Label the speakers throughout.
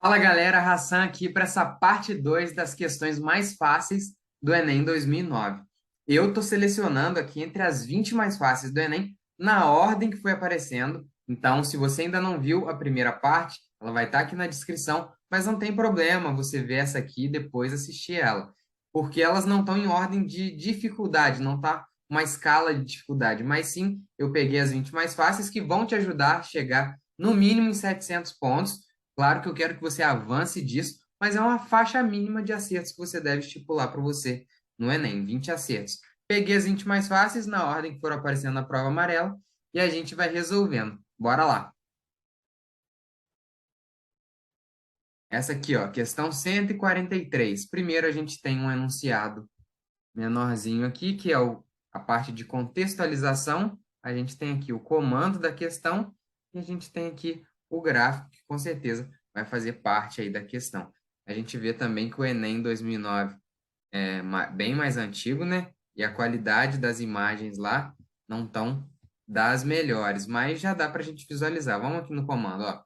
Speaker 1: Fala galera, Hassan aqui para essa parte 2 das questões mais fáceis do Enem 2009. Eu estou selecionando aqui entre as 20 mais fáceis do Enem na ordem que foi aparecendo. Então, se você ainda não viu a primeira parte, ela vai estar aqui na descrição, mas não tem problema você ver essa aqui e depois assistir ela, porque elas não estão em ordem de dificuldade, não está uma escala de dificuldade, mas sim eu peguei as 20 mais fáceis que vão te ajudar a chegar no mínimo em 700 pontos. Claro que eu quero que você avance disso, mas é uma faixa mínima de acertos que você deve estipular para você no Enem, 20 acertos. Peguei as 20 mais fáceis na ordem que foram aparecendo na prova amarela e a gente vai resolvendo. Bora lá. Essa aqui, ó, questão 143. Primeiro a gente tem um enunciado menorzinho aqui, que é a parte de contextualização. A gente tem aqui o comando da questão e a gente tem aqui o gráfico, que com certeza vai fazer parte aí da questão. A gente vê também que o Enem 2009 é bem mais antigo, né? E a qualidade das imagens lá não tão das melhores, mas já dá para a gente visualizar. Vamos aqui no comando, ó.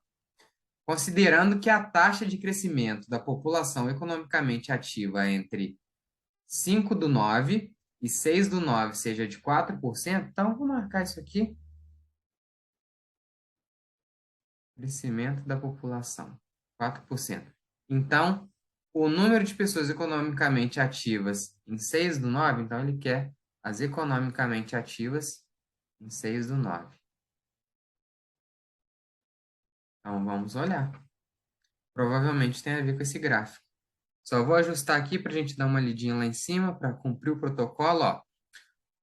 Speaker 1: Considerando que a taxa de crescimento da população economicamente ativa é entre 5/9 e 6/9 seja de 4%, então vou marcar isso aqui, crescimento da população, 4%. Então, o número de pessoas economicamente ativas em 6/9, então ele quer as economicamente ativas em 6/9. Então, vamos olhar. Provavelmente tem a ver com esse gráfico. Só vou ajustar aqui para a gente dar uma lidinha lá em cima para cumprir o protocolo, ó.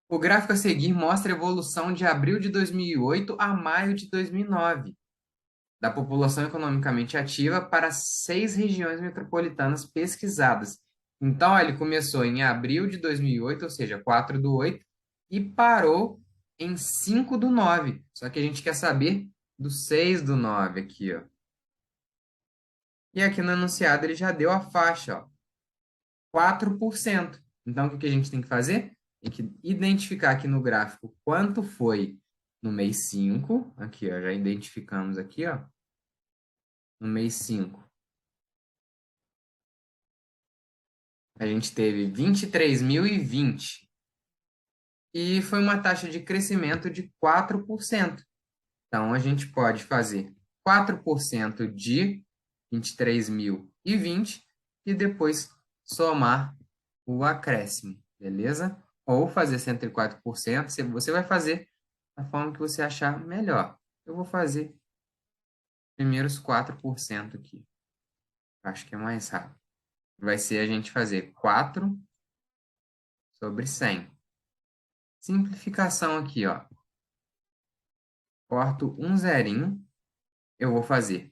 Speaker 1: O gráfico a seguir mostra a evolução de abril de 2008 a maio de 2009 da população economicamente ativa para 6 regiões metropolitanas pesquisadas. Então, ele começou em abril de 2008, ou seja, 4/8, e parou em 5/9. Só que a gente quer saber do 6/9 aqui, ó. E aqui no enunciado ele já deu a faixa, ó, 4%. Então, o que que a gente tem que fazer? Tem que identificar aqui no gráfico quanto foi no mês 5. Aqui, ó, já identificamos aqui, ó, no mês 5. A gente teve 23.020 e foi uma taxa de crescimento de 4%. Então, a gente pode fazer 4% de 23.020 e depois somar o acréscimo, beleza? Ou fazer 104%, você vai fazer da forma que você achar melhor. Eu vou fazer primeiro os 4% aqui. Acho que é mais rápido. Vai ser a gente fazer 4/100. Simplificação aqui, ó. Corto um zerinho. Eu vou fazer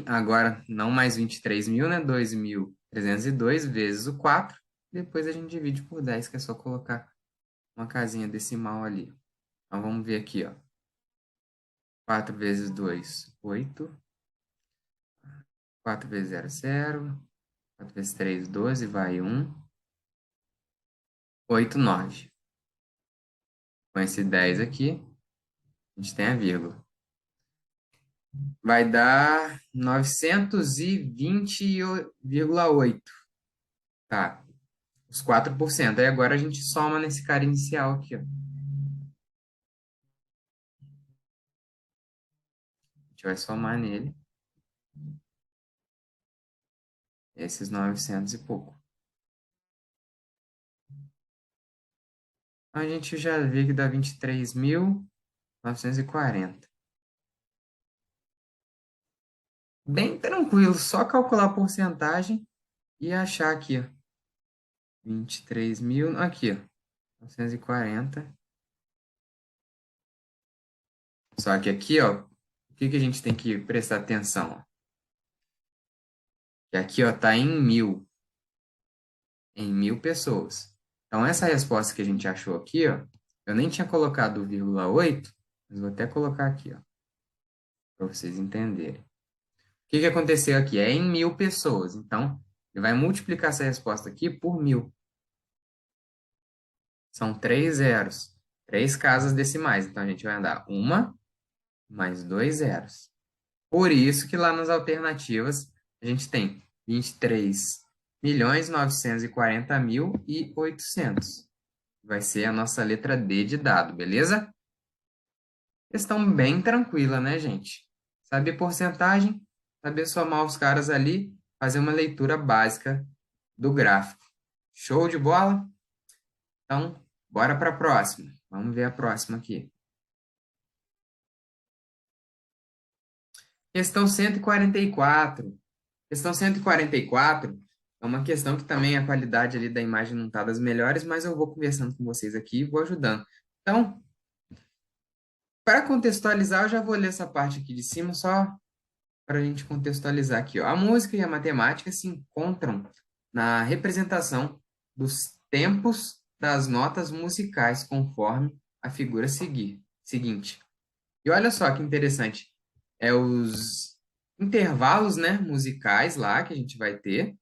Speaker 1: agora não mais 23.000, né? 2.302 vezes o 4. Depois a gente divide por 10, que é só colocar uma casinha decimal ali. Então vamos ver aqui, ó. 4 vezes 2, 8. 4 vezes 0, 0. 4 vezes 3, 12, vai 1. 8, 9. Com esse 10 aqui, a gente tem a vírgula. Vai dar 920,8. Tá, os 4%. Aí agora a gente soma nesse cara inicial aqui, ó. A gente vai somar nele esses 900 e pouco. A gente já vê que dá 23.940. Bem tranquilo, só calcular a porcentagem e achar aqui, ó. 23.000, aqui, ó. 940. Só que aqui, ó, o que que a gente tem que prestar atenção, ó? Que aqui, ó, tá em 1.000 pessoas. Então, essa resposta que a gente achou aqui, ó, eu nem tinha colocado o 0,8, mas vou até colocar aqui, ó, para vocês entenderem. O que que aconteceu aqui? É em 1.000 pessoas. Então, ele vai multiplicar essa resposta aqui por 1.000. São 3 zeros, 3 casas decimais. Então, a gente vai andar uma mais 2 zeros. Por isso que lá nas alternativas a gente tem 23.940.800. Vai ser a nossa letra D de dado, beleza? Questão bem tranquila, né, gente? Saber porcentagem, saber somar os caras ali, fazer uma leitura básica do gráfico. Show de bola? Então, bora para a próxima. Vamos ver a próxima aqui. Questão 144. Questão 144 é uma questão que também a qualidade ali da imagem não está das melhores, mas eu vou conversando com vocês aqui e vou ajudando. Então, para contextualizar, eu já vou ler essa parte aqui de cima só para a gente contextualizar aqui, ó. A música e a matemática se encontram na representação dos tempos das notas musicais conforme a figura seguinte. E olha só que interessante, é os intervalos, né, musicais lá que a gente vai ter,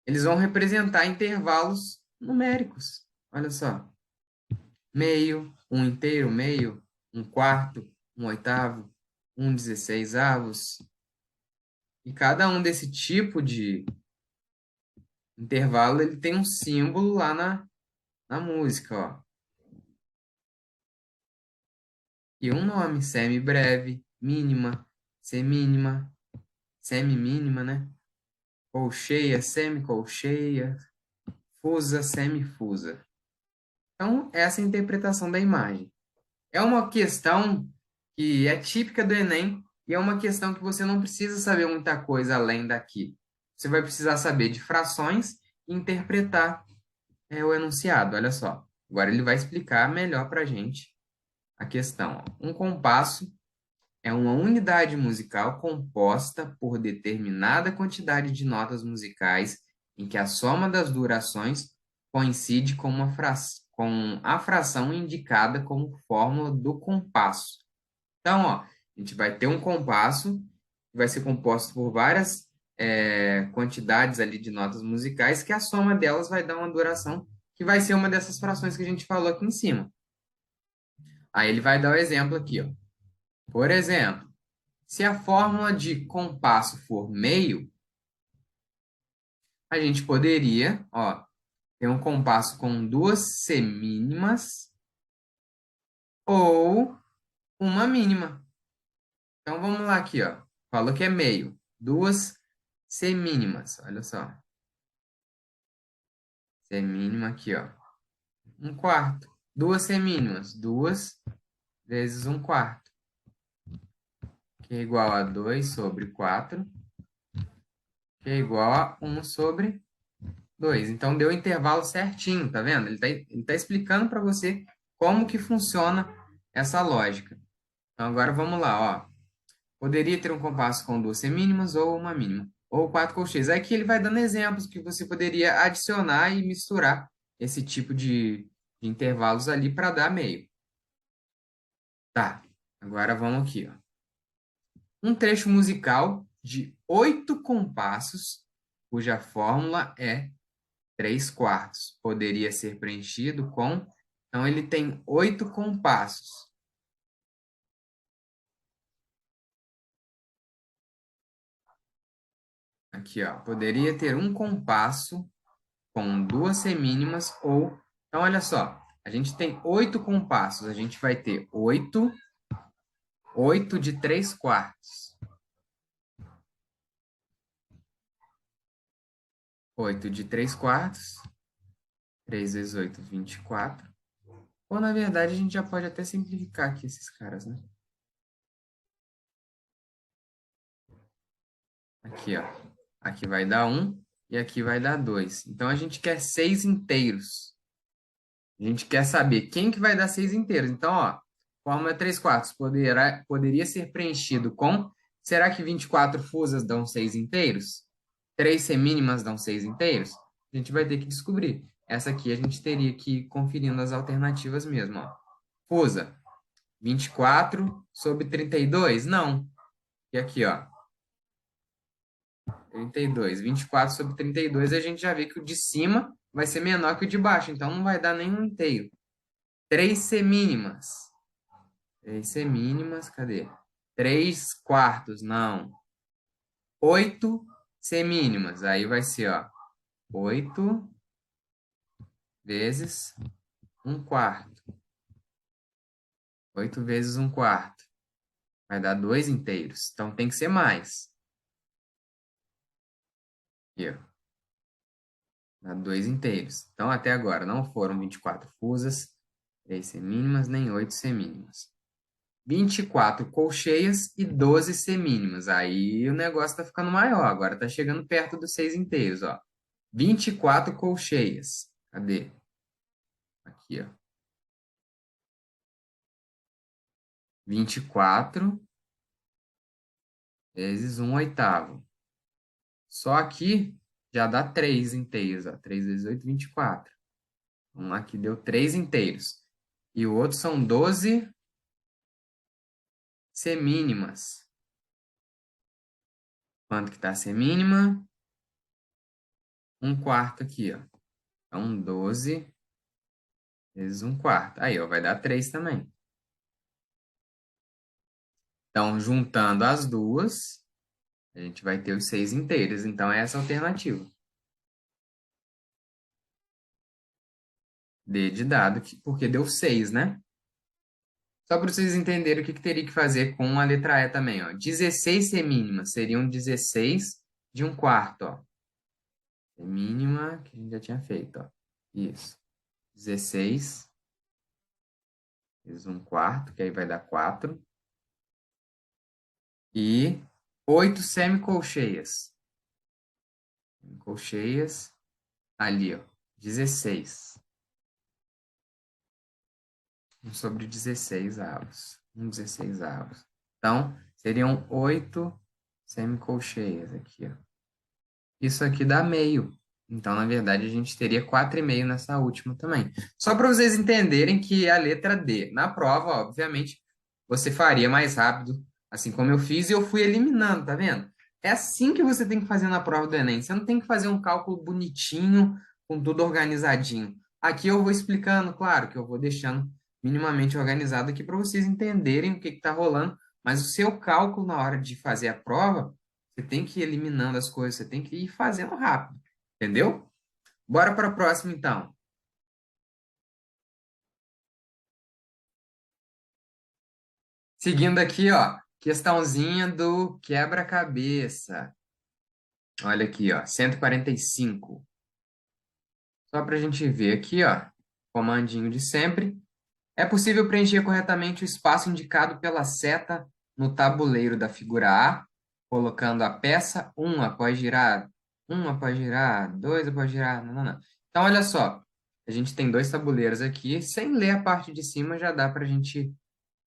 Speaker 1: eles vão representar intervalos numéricos. Olha só, meio, um inteiro, meio, um quarto, um oitavo, um dezesseisavos. E cada um desse tipo de intervalo, ele tem um símbolo lá na música, ó. E um nome, semibreve, mínima, semínima, semimínima, né? Colcheia, semicolcheia, fusa, semifusa. Então, essa é a interpretação da imagem. É uma questão que é típica do Enem e é uma questão que você não precisa saber muita coisa além daqui. Você vai precisar saber de frações e interpretar o enunciado. Olha só. Agora ele vai explicar melhor para a gente a questão. Ó. Um compasso é uma unidade musical composta por determinada quantidade de notas musicais em que a soma das durações coincide com a fração indicada como fórmula do compasso. Então, ó, a gente vai ter um compasso que vai ser composto por várias quantidades ali de notas musicais, que a soma delas vai dar uma duração que vai ser uma dessas frações que a gente falou aqui em cima. Aí ele vai dar o exemplo aqui, ó. Por exemplo, se a fórmula de compasso for meio, a gente poderia, ó, ter um compasso com duas semínimas ou uma mínima. Então vamos lá aqui, ó. Falou que é meio. Duas semínimas. Olha só. Semínima aqui, ó. Um quarto. Duas semínimas. Duas vezes um quarto. Que é igual a 2/4. Que é igual a 1/2. Então deu o intervalo certinho, tá vendo? Ele tá explicando para você como que funciona essa lógica. Então agora vamos lá, ó. Poderia ter um compasso com duas semínimas ou uma mínima, ou quatro colcheias. Aqui ele vai dando exemplos que você poderia adicionar e misturar esse tipo de intervalos ali para dar meio. Tá, agora vamos aqui, ó. Um trecho musical de 8 compassos, cuja fórmula é 3/4. Poderia ser preenchido com... Então, ele tem 8 compassos. Aqui, ó. Poderia ter um compasso com duas semínimas ou... Então, olha só. A gente tem 8 compassos. A gente vai ter 8 de 3/4. 8 de 3/4. 3 vezes 8, 24. Ou, na verdade, a gente já pode até simplificar aqui esses caras, né? Aqui, ó. Aqui vai dar 1 e aqui vai dar 2. Então, a gente quer 6 inteiros. A gente quer saber quem que vai dar 6 inteiros. Então, ó, fórmula 3/4 poderia ser preenchido com... Será que 24 fusas dão 6 inteiros? 3 semínimas dão 6 inteiros? A gente vai ter que descobrir. Essa aqui a gente teria que ir conferindo as alternativas mesmo, ó. Fusa, 24/32? Não. E aqui, ó, 32. 24/32, a gente já vê que o de cima vai ser menor que o de baixo, então não vai dar nenhum inteiro. 3 semínimas. 3 semínimas, cadê? 3/4, não. 8 semínimas. Aí vai ser, ó, 8 vezes 1/4. 8 vezes 1/4. Vai dar 2 inteiros. Então tem que ser mais. Aqui, ó. Dá 2 inteiros. Então até agora não foram 24 fusas, 3 semínimas, nem 8 semínimas. 24 colcheias e 12 semínimas. Aí o negócio tá ficando maior. Agora tá chegando perto dos 6 inteiros, ó. 24 colcheias. Cadê? Aqui, ó. 24 vezes 1/8. Só aqui já dá 3 inteiros, ó. 3 vezes 8, 24. Vamos lá, que deu 3 inteiros. E o outro são 12 semínimas. Quanto que tá a semínima? 1/4 aqui, ó. Então, 12 vezes 1/4. Aí, ó, vai dar 3 também. Então, juntando as duas, a gente vai ter os 6 inteiros. Então, é essa a alternativa. D de dado, porque deu 6, né? Só para vocês entenderem o que teria que fazer com a letra E também, ó. 16 semínimas seriam 16 de 1/4, ó. Semínima que a gente já tinha feito, ó. Isso. 16 vezes 1/4, que aí vai dar 4. E 8 semicolcheias. Colcheias, ali, ó. 16. 1 sobre 16 avos. 1/16 avos. Então, seriam 8 semicolcheias aqui, ó. Isso aqui dá meio. Então, na verdade, a gente teria 4,5 nessa última também. Só para vocês entenderem que a letra D, na prova, obviamente, você faria mais rápido, assim como eu fiz, e eu fui eliminando, tá vendo? É assim que você tem que fazer na prova do Enem. Você não tem que fazer um cálculo bonitinho, com tudo organizadinho. Aqui eu vou explicando, claro, que eu vou deixando minimamente organizado aqui para vocês entenderem o que está rolando, mas o seu cálculo na hora de fazer a prova você tem que ir eliminando as coisas, você tem que ir fazendo rápido, entendeu? Bora para a próxima, então. Seguindo aqui, ó, questãozinha do quebra-cabeça. Olha aqui, ó, 145. Só para a gente ver aqui, ó, comandinho de sempre. É possível preencher corretamente o espaço indicado pela seta no tabuleiro da figura A, colocando a peça 1 após girar, 2 após girar, não, não, não. Então, olha só, a gente tem dois tabuleiros aqui, sem ler a parte de cima já dá para a gente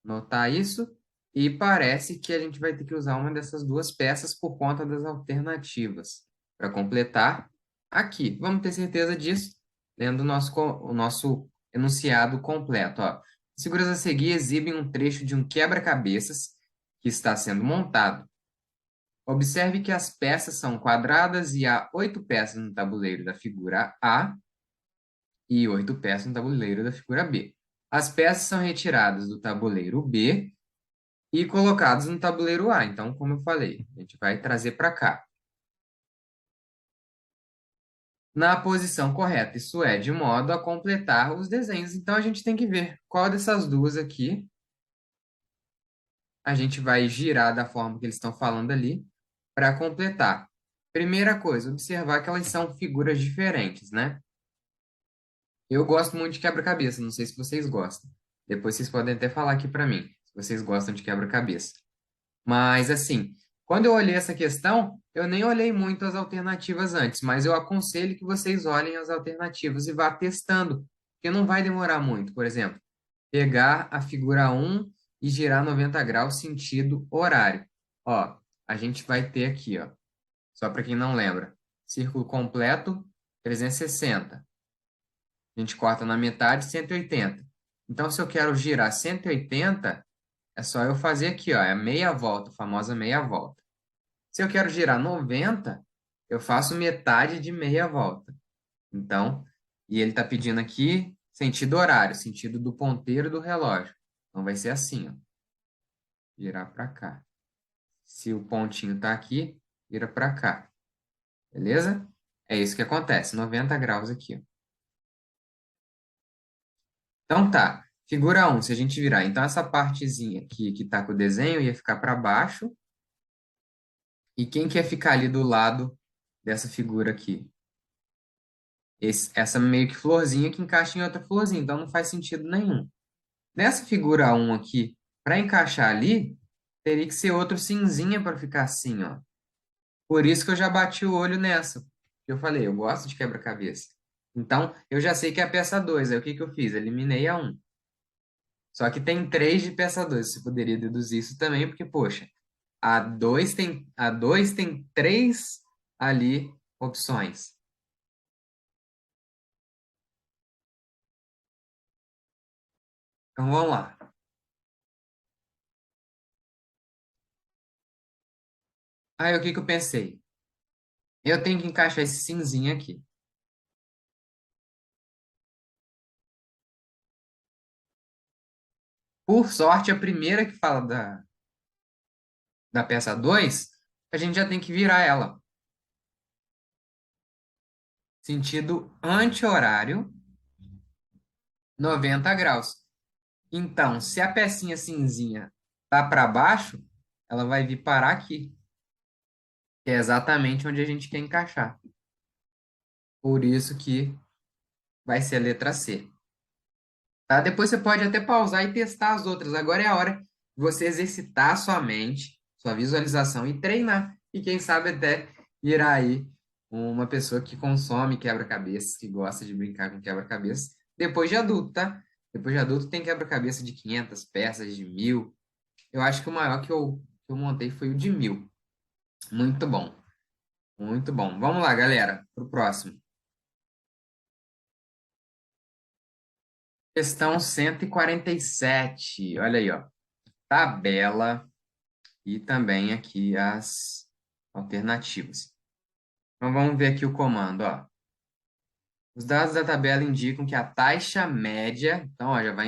Speaker 1: notar isso, e parece que a gente vai ter que usar uma dessas duas peças por conta das alternativas, para completar aqui. Vamos ter certeza disso, lendo o nosso enunciado completo, ó. As figuras a seguir exibem um trecho de um quebra-cabeças que está sendo montado. Observe que as peças são quadradas e há 8 peças no tabuleiro da figura A e 8 peças no tabuleiro da figura B. As peças são retiradas do tabuleiro B e colocadas no tabuleiro A. Então, como eu falei, a gente vai trazer para cá. Na posição correta, isso é, de modo a completar os desenhos. Então, a gente tem que ver qual dessas duas aqui a gente vai girar da forma que eles estão falando ali para completar. Primeira coisa, observar que elas são figuras diferentes, né? Eu gosto muito de quebra-cabeça, não sei se vocês gostam. Depois vocês podem até falar aqui para mim, se vocês gostam de quebra-cabeça. Mas, assim, quando eu olhei essa questão, eu nem olhei muito as alternativas antes, mas eu aconselho que vocês olhem as alternativas e vá testando, porque não vai demorar muito. Por exemplo, pegar a figura 1 e girar 90 graus sentido horário. Ó, a gente vai ter aqui, ó, só para quem não lembra, círculo completo, 360. A gente corta na metade, 180. Então, se eu quero girar 180, é só eu fazer aqui, ó, é a meia volta, a famosa meia volta. Se eu quero girar 90, eu faço metade de meia volta. Então, e ele está pedindo aqui sentido horário, sentido do ponteiro do relógio. Então, vai ser assim, ó. virar para cá. Se o pontinho está aqui, vira para cá. Beleza? É isso que acontece, 90 graus aqui, ó. Então tá, figura 1, se a gente virar. Então essa partezinha aqui que tá com o desenho ia ficar para baixo. E quem quer ficar ali do lado dessa figura aqui? Essa meio que florzinha que encaixa em outra florzinha, então não faz sentido nenhum. Nessa figura 1 aqui, para encaixar ali, teria que ser outro cinzinha para ficar assim, ó. Por isso que eu já bati o olho nessa. Eu falei, eu gosto de quebra-cabeça. Então, eu já sei que é a peça 2. Aí o que que eu fiz? Eliminei a 1. Só que tem 3 de peça 2. Você poderia deduzir isso também, porque, poxa, a dois tem 3 ali opções. Então, vamos lá. Aí, o que que eu pensei? Eu tenho que encaixar esse cinzinho aqui. Por sorte, a primeira que fala da peça 2, a gente já tem que virar ela. Sentido anti-horário, 90 graus. Então, se a pecinha cinzinha tá para baixo, ela vai vir parar aqui, que é exatamente onde a gente quer encaixar. Por isso que vai ser a letra C. Tá? Depois você pode até pausar e testar as outras. Agora é a hora de você exercitar a sua mente, sua visualização e treinar. E quem sabe até virar aí uma pessoa que consome quebra-cabeças, que gosta de brincar com quebra-cabeças, depois de adulto, tá? Depois de adulto tem quebra-cabeça de 500 peças, de 1.000. Eu acho que o maior que eu montei foi o de 1.000. Muito bom, muito bom. Vamos lá, galera, pro próximo. Questão 147. Olha aí, ó. Tabela e também aqui as alternativas. Então vamos ver aqui o comando, ó. Os dados da tabela indicam que a taxa média, então ó, já vai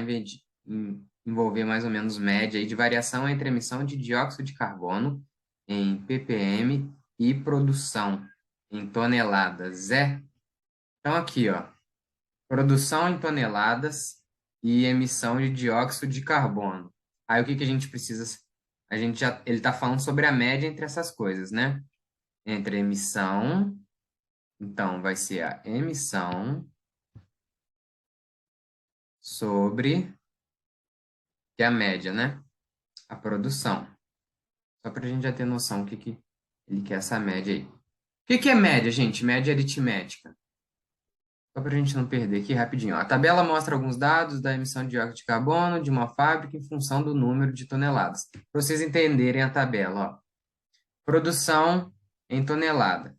Speaker 1: envolver mais ou menos média aí de variação entre emissão de dióxido de carbono em ppm e produção em toneladas. Então aqui, ó, produção em toneladas e emissão de dióxido de carbono. Aí o que que a gente precisa? Ele está falando sobre a média entre essas coisas, né? Entre emissão, então vai ser a emissão sobre, que é a média, né? A produção. Só para a gente já ter noção o que que ele quer essa média aí. O que que é média, gente? Média aritmética. Só para a gente não perder aqui rapidinho, ó. A tabela mostra alguns dados da emissão de dióxido de carbono de uma fábrica em função do número de toneladas. Para vocês entenderem a tabela, ó. Produção em tonelada.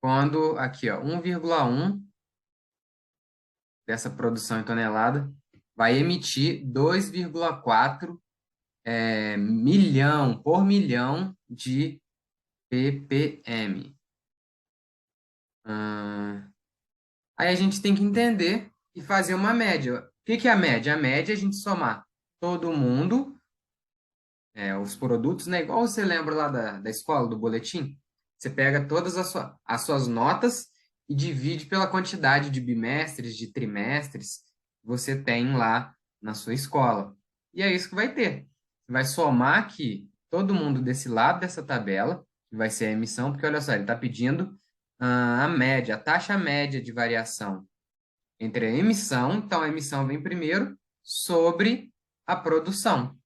Speaker 1: Quando aqui, ó, 1,1 dessa produção em tonelada vai emitir 2,4 milhão por milhão de ppm. Aí a gente tem que entender e fazer uma média. O que que é a média? A média é a gente somar todo mundo, os produtos, né? Igual você lembra lá da escola, do boletim. Você pega todas as suas notas e divide pela quantidade de bimestres, de trimestres que você tem lá na sua escola. E é isso que vai ter. Você vai somar aqui todo mundo desse lado dessa tabela, que vai ser a emissão, porque olha só, ele está pedindo a média, a taxa média de variação entre a emissão, então a emissão vem primeiro, sobre a produção,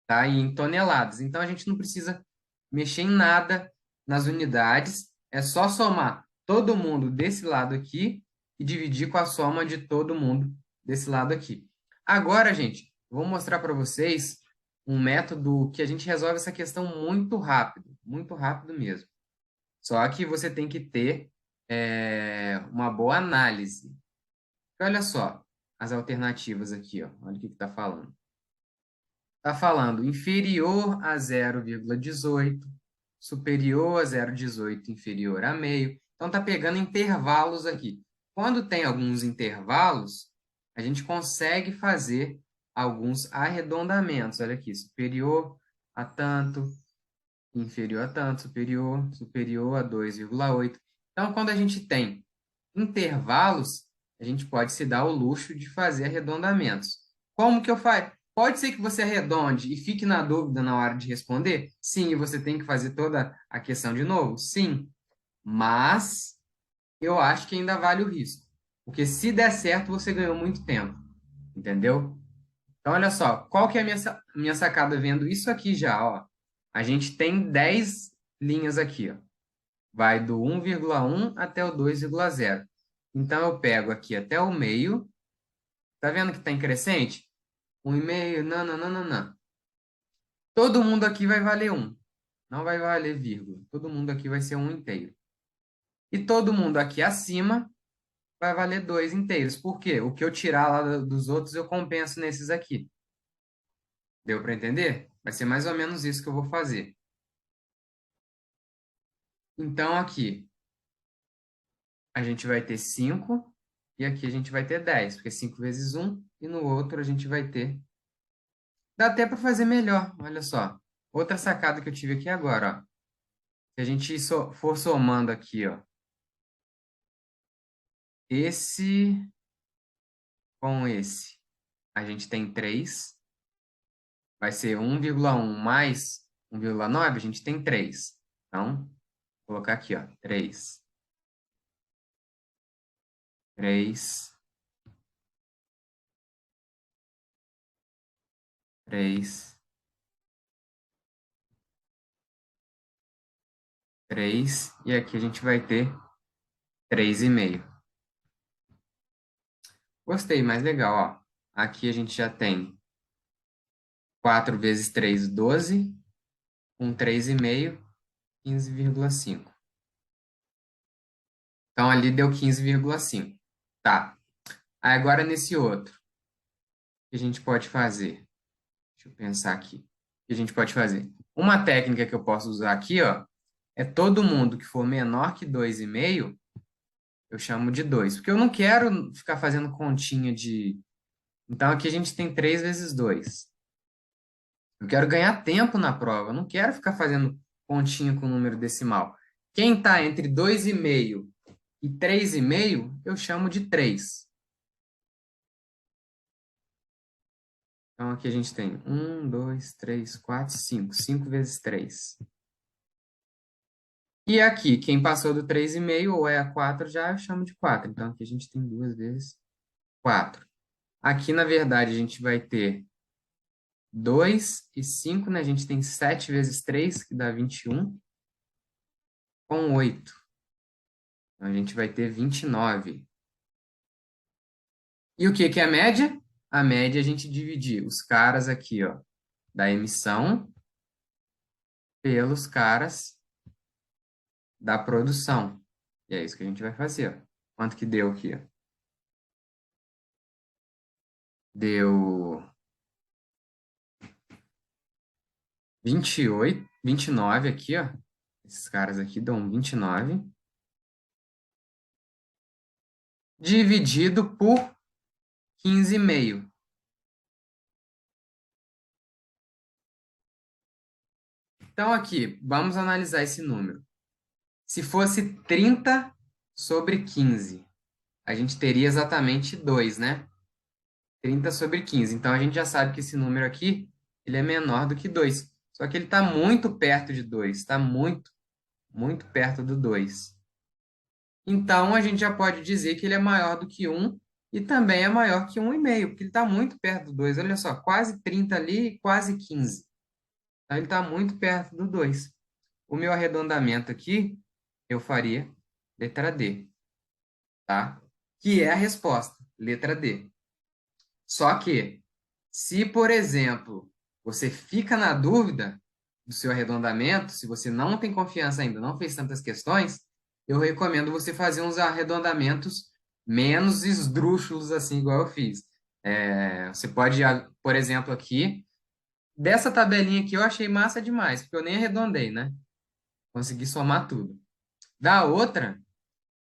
Speaker 1: tá? E em toneladas. Então a gente não precisa mexer em nada nas unidades, é só somar todo mundo desse lado aqui e dividir com a soma de todo mundo desse lado aqui. Agora, gente, vou mostrar para vocês um método que a gente resolve essa questão muito rápido mesmo. Só que você tem que ter uma boa análise. Olha só as alternativas aqui, ó. Olha o que está falando. Está falando inferior a 0,18, superior a 0,18, inferior a meio. Então, está pegando intervalos aqui. Quando tem alguns intervalos, a gente consegue fazer alguns arredondamentos. Olha aqui, superior a tanto, inferior a tanto, superior a 2,8. Então, quando a gente tem intervalos, a gente pode se dar o luxo de fazer arredondamentos. Como que eu faço? Pode ser que você arredonde e fique na dúvida na hora de responder? Sim, e você tem que fazer toda a questão de novo? Sim, mas eu acho que ainda vale o risco. Porque se der certo, você ganhou muito tempo, entendeu? Então, olha só, qual que é a minha sacada vendo isso aqui já, ó? A gente tem 10 linhas aqui, ó. Vai do 1,1 até o 2,0. Então, eu pego aqui até o meio. Tá vendo que está em crescente? 1,5, não, não, não, não, não. Todo mundo aqui vai valer 1. Não vai valer vírgula. Todo mundo aqui vai ser 1 inteiro. E todo mundo aqui acima vai valer 2 inteiros. Por quê? O que eu tirar lá dos outros, eu compenso nesses aqui. Deu para entender? Vai ser mais ou menos isso que eu vou fazer. Então, aqui, a gente vai ter 5 e aqui a gente vai ter 10, porque 5 vezes 1, e no outro a gente vai ter... Dá até para fazer melhor, olha só. Outra sacada que eu tive aqui agora, ó. Se a gente for somando aqui, ó, esse com esse, a gente tem 3, vai ser 1,1 mais 1,9, a gente tem 3. Então, vou colocar aqui, ó, 3. 3, 3, 3, e aqui a gente vai ter 3,5. Gostei, mais legal, ó. Aqui a gente já tem 4 vezes 3, 12, com 3,5, 15,5. Então, ali deu 15,5. Tá. Aí, agora, nesse outro, o que a gente pode fazer? Deixa eu pensar aqui. O que a gente pode fazer? Uma técnica que eu posso usar aqui, ó, é todo mundo que for menor que 2,5, eu chamo de 2. Porque eu não quero ficar fazendo continha de... Então, aqui a gente tem 3 vezes 2. Eu quero ganhar tempo na prova. Eu não quero ficar fazendo continha com número decimal. Quem está entre 2,5 e 3,5, eu chamo de 3. Então, aqui a gente tem 1, 2, 3, 4, 5. 5 vezes 3. E aqui, quem passou do 3,5 ou é a 4, já eu chamo de 4. Então, aqui a gente tem 2 vezes 4. Aqui, na verdade, a gente vai ter 2 e 5, né? A gente tem 7 vezes 3, que dá 21, com 8. Então, a gente vai ter 29. E o que que é a média? A média é a gente dividir os caras aqui, ó, da emissão pelos caras da produção. E é isso que a gente vai fazer, ó. Quanto que deu aqui, ó? Deu 28, 29 aqui, ó. Esses caras aqui dão 29. Dividido por 15,5. Então, aqui, vamos analisar esse número. Se fosse 30 sobre 15, a gente teria exatamente 2, né? 30 sobre 15. Então, a gente já sabe que esse número aqui, ele é menor do que 2. Só que ele está muito perto de 2. Está muito, muito perto do 2. Então, a gente já pode dizer que ele é maior do que 1 e também é maior que 1,5, porque ele está muito perto do 2. Olha só, quase 30 ali e quase 15. Então, ele está muito perto do 2. O meu arredondamento aqui, eu faria letra D, tá? Que é a resposta, letra D. Só que, se, por exemplo, você fica na dúvida do seu arredondamento, se você não tem confiança ainda, não fez tantas questões, eu recomendo você fazer uns arredondamentos menos esdrúxulos, assim, igual eu fiz. Você pode, por exemplo, aqui, dessa tabelinha aqui eu achei massa demais, porque eu nem arredondei, né? Consegui somar tudo. Da outra,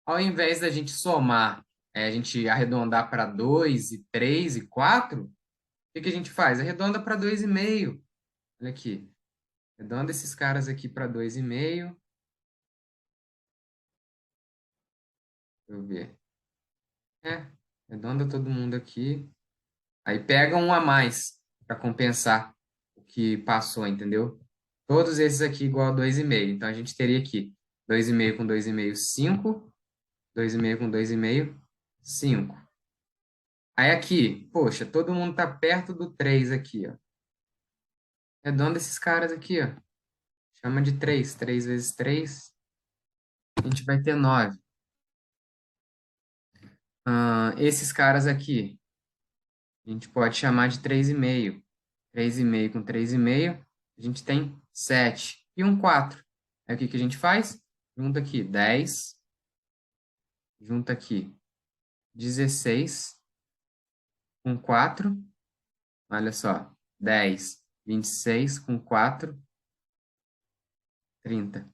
Speaker 1: ao invés da gente somar, a gente arredondar para 2 e 3 e 4, o que a gente faz? Arredonda para 2,5. Olha aqui. Arredonda esses caras aqui para 2,5. Deixa eu ver. Arredonda todo mundo aqui. Aí pega um a mais para compensar o que passou, entendeu? Todos esses aqui igual a 2,5. Então, a gente teria aqui 2,5 com 2,5, 5. 2,5 com 2,5, 5. Aí aqui, poxa, todo mundo tá perto do 3 aqui, ó. Arredonda esses caras aqui, ó. Chama de 3. 3 vezes 3, a gente vai ter 9. Esses caras aqui, a gente pode chamar de 3,5. 3,5 com 3,5, a gente tem 7. E um 4. Aí o que que a gente faz? Junta aqui 10. Junta aqui 16 com 4. Olha só. 10, 26 com 4, 30.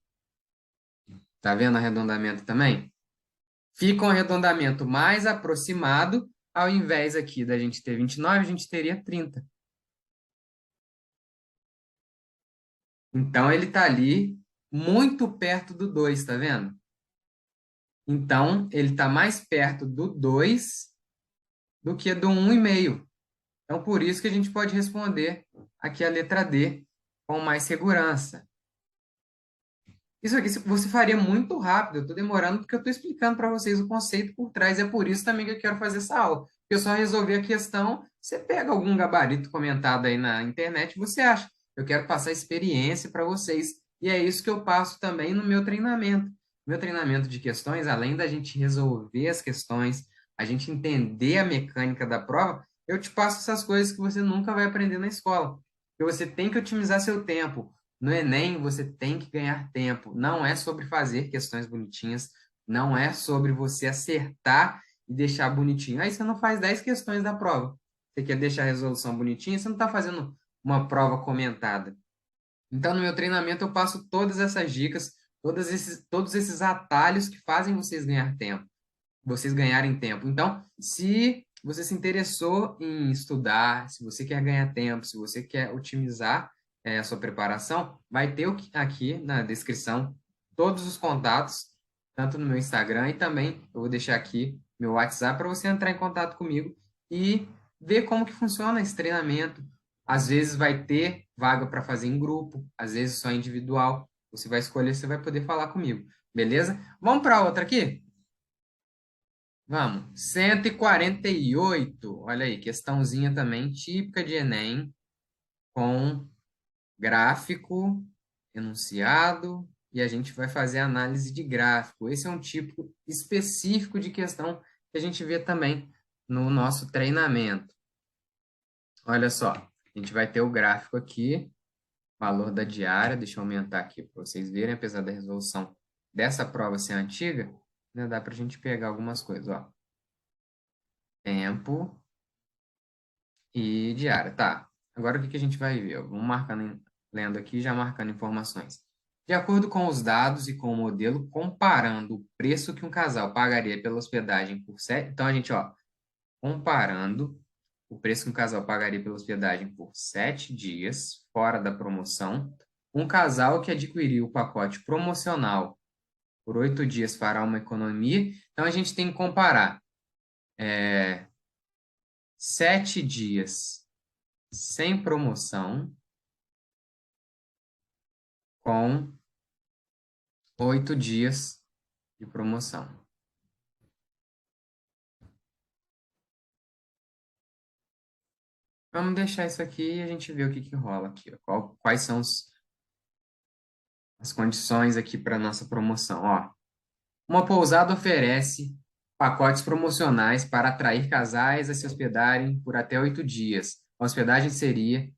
Speaker 1: Tá vendo o arredondamento também? Fica um arredondamento mais aproximado, ao invés aqui da gente ter 29, a gente teria 30. Então, ele está ali muito perto do 2, tá vendo? Então, ele está mais perto do 2 do que do 1,5. Então, por isso que a gente pode responder aqui a letra D com mais segurança. Isso aqui você faria muito rápido, eu estou demorando porque eu estou explicando para vocês o conceito por trás, é por isso também que eu quero fazer essa aula. Porque eu só resolver a questão, você pega algum gabarito comentado aí na internet, você acha. Eu quero passar experiência para vocês, e é isso que eu passo também no meu treinamento. Meu treinamento de questões, além da gente resolver as questões, a gente entender a mecânica da prova, eu te passo essas coisas que você nunca vai aprender na escola. Porque você tem que otimizar seu tempo. No Enem, você tem que ganhar tempo. Não é sobre fazer questões bonitinhas, não é sobre você acertar e deixar bonitinho. Aí você não faz 10 questões da prova. Você quer deixar a resolução bonitinha, você não está fazendo uma prova comentada. Então, no meu treinamento, eu passo todas essas dicas, todos esses atalhos que fazem vocês ganharem tempo. Então, se você se interessou em estudar, se você quer ganhar tempo, se você quer otimizar a sua preparação, vai ter aqui na descrição todos os contatos, tanto no meu Instagram e também eu vou deixar aqui meu WhatsApp para você entrar em contato comigo e ver como que funciona esse treinamento. Às vezes vai ter vaga para fazer em grupo, às vezes só individual. Você vai escolher, você vai poder falar comigo, beleza? Vamos para outra aqui? Vamos. 148. Olha aí, questãozinha também típica de Enem, com gráfico, enunciado, e a gente vai fazer análise de gráfico. Esse é um tipo específico de questão que a gente vê também no nosso treinamento. Olha só, a gente vai ter o gráfico aqui, valor da diária, deixa eu aumentar aqui para vocês verem, apesar da resolução dessa prova ser antiga, né, dá para a gente pegar algumas coisas, ó. Tempo e diária, tá. Agora o que que a gente vai ver? Vamos marcando, lendo aqui, já marcando informações. De acordo com os dados e com o modelo, comparando o preço que um casal pagaria pela hospedagem por 7... Então, a gente, ó, comparando o preço que um casal pagaria pela hospedagem por 7 dias, fora da promoção, um casal que adquiriu o pacote promocional por 8 dias fará uma economia. Então, a gente tem que comparar 7 dias sem promoção com 8 dias de promoção. Vamos deixar isso aqui e a gente vê o que que rola aqui, ó. Quais são as condições aqui para nossa promoção, ó. Uma pousada oferece pacotes promocionais para atrair casais a se hospedarem por até 8 dias. A hospedagem seria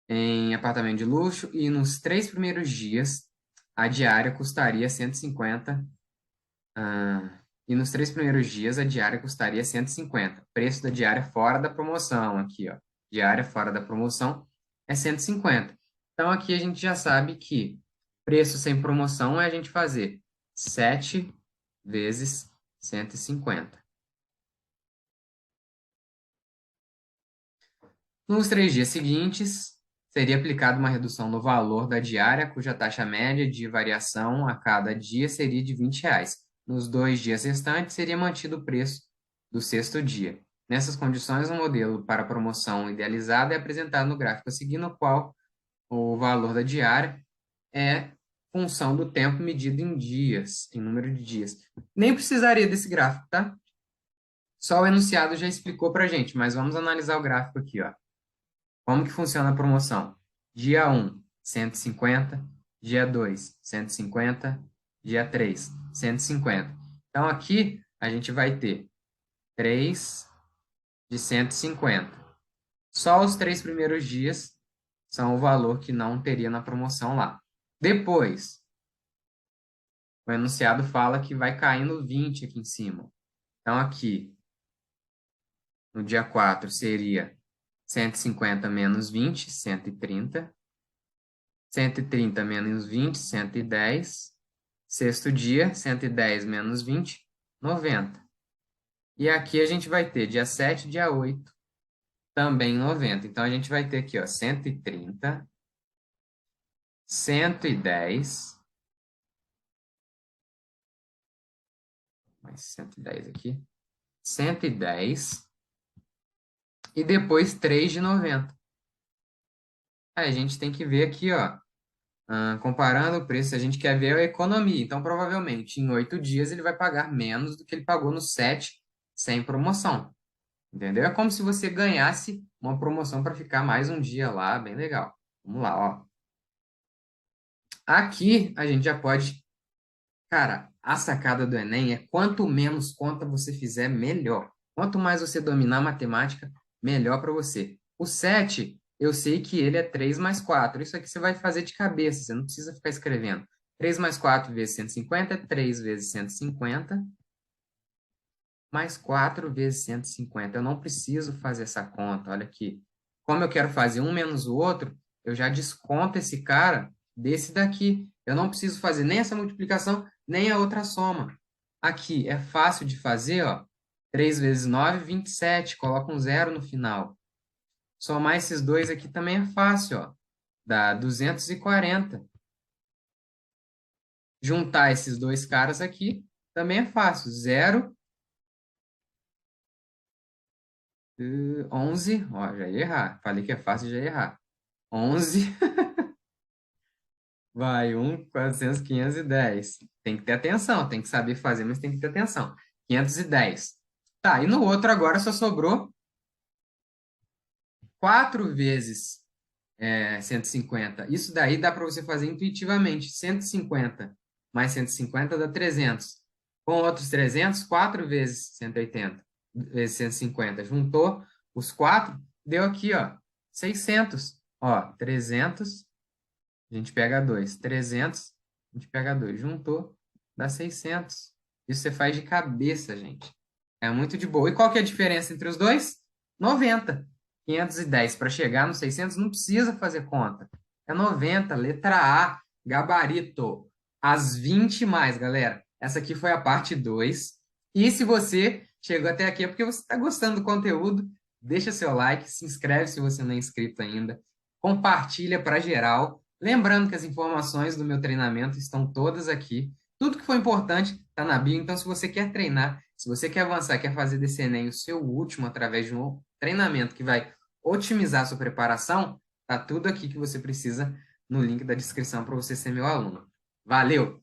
Speaker 1: em apartamento de luxo e nos 3 primeiros dias a diária custaria 150. E nos 3 primeiros dias a diária custaria 150. Preço da diária fora da promoção aqui, ó. Diária fora da promoção é 150. Então aqui a gente já sabe que preço sem promoção é a gente fazer 7 vezes 150. Nos 3 dias seguintes, seria aplicada uma redução no valor da diária, cuja taxa média de variação a cada dia seria de R$ 20. Nos 2 dias restantes, seria mantido o preço do sexto dia. Nessas condições, o modelo para promoção idealizada é apresentado no gráfico a seguir, no qual o valor da diária é função do tempo medido em dias, em número de dias. Nem precisaria desse gráfico, tá? Só o enunciado já explicou para a gente, mas vamos analisar o gráfico aqui, ó. Como que funciona a promoção? Dia 1, 150. Dia 2, 150. Dia 3, 150. Então, aqui a gente vai ter 3 de 150. Só os 3 primeiros dias são o valor que não teria na promoção lá. Depois, o enunciado fala que vai caindo 20 aqui em cima. Então, aqui, no dia 4, seria 150 menos 20, 130. 130 menos 20, 110. Sexto dia, 110 menos 20, 90. E aqui a gente vai ter dia 7, dia 8, também 90. Então, a gente vai ter aqui, ó, 130, 110, mais 110 aqui, 110, e depois 3 de 90. Aí a gente tem que ver aqui, ó, comparando o preço, a gente quer ver a economia. Então, provavelmente, em 8 dias, ele vai pagar menos do que ele pagou no 7, sem promoção. Entendeu? É como se você ganhasse uma promoção para ficar mais um dia lá, bem legal. Vamos lá, ó. Aqui a gente já pode. Cara, a sacada do Enem é quanto menos conta você fizer, melhor. Quanto mais você dominar a matemática, melhor para você. O 7, eu sei que ele é 3 mais 4. Isso aqui você vai fazer de cabeça, você não precisa ficar escrevendo. 3 mais 4 vezes 150 é 3 vezes 150, mais 4 vezes 150. Eu não preciso fazer essa conta, olha aqui. Como eu quero fazer um menos o outro, eu já desconto esse cara desse daqui. Eu não preciso fazer nem essa multiplicação, nem a outra soma. Aqui é fácil de fazer, ó. 3 vezes 9, 27. Coloca um zero no final. Somar esses dois aqui também é fácil, ó. Dá 240. Juntar esses dois caras aqui também é fácil. 0, 11. Ó, já ia errar. Falei que é fácil, já ia errar. 11. Vai, 1, 400, 510. Tem que ter atenção, tem que saber fazer, mas tem que ter atenção. 510. Tá, e no outro agora só sobrou 4 vezes 150. Isso daí dá para você fazer intuitivamente. 150 mais 150 dá 300. Com outros 300, 4 vezes 180, vezes 150. Juntou os 4, deu aqui, ó, 600. Ó, 300, a gente pega 2. 300, a gente pega 2. Juntou, dá 600. Isso você faz de cabeça, gente. É muito de boa. E qual que é a diferença entre os dois? 90. 510 para chegar no 600 não precisa fazer conta. É 90, letra A, gabarito. As 20 mais, galera. Essa aqui foi a parte 2. E se você chegou até aqui é porque você está gostando do conteúdo. Deixa seu like, se inscreve se você não é inscrito ainda. Compartilha para geral. Lembrando que as informações do meu treinamento estão todas aqui. Tudo que foi importante está na bio. Então, se você quer treinar, se você quer avançar, quer fazer desse Enem o seu último através de um treinamento que vai otimizar a sua preparação, tá tudo aqui que você precisa no link da descrição para você ser meu aluno. Valeu!